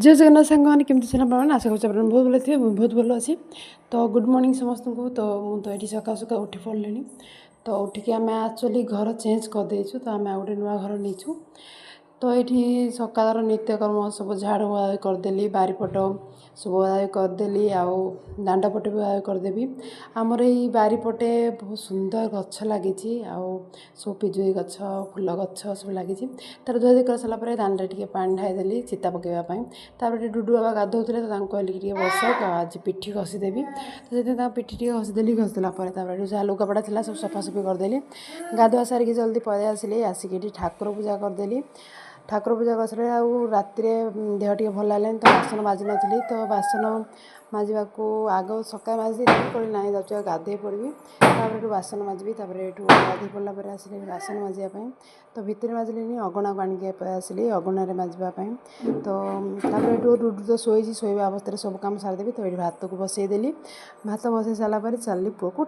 जय जगन्नाथ सांग मैंने केमती मैंने आशा कर बहुत भले थे बहुत भल अच्छी। तो गुड मॉर्निंग समस्त को। तो मुझे ये सका सका उठी पड़े। तो उठिक आम एक्चुअली घर चेंज करदेचु। तो आम गोटे नुआ घर नहीं। तो ये सकाल नित्यकर्म सब झाड़ बुआ करदेली बारीपट सब बुआ करदेली आउ दांडपटे भी बुआ करदेवी। आमर ये बारीपटे बहुत सुंदर गछ लगी सब पिजुई गछ फूल गछ सब लगी तार धुआधुई कर सारापर दांडे टे पानी ढाईदेली चिता पकड़ापी। तापर डुडू बाबा गाधोते तो कहली कि बस आज पिठी घसीदेवी। तो से पिठी टे घसीदेली घसीदेला जहाँ लुगापड़ा था सब सफासफी करदेली। गाधुआ सारिकी जल्दी पलि आसिली आसिक ठाकुर पूजा करदेली। ठाकुर पूजा कर राति देह टे भल लगे तो बासन माजी नी। तो बासन माजा को आग सका माजी कहीं ना जाऊँ गाधे पड़ी तापर बासन माजी गाधे पड़ापर आसिले बासन माजापी। तो भितर माजिली अगणा को आणिक आसिली अगणार माजापी। तो डुडू तो शोवा अवस्था सब कम सारिदेवी। तो ये भात को बसईदेली भात बसई सारापर चली पुआ को।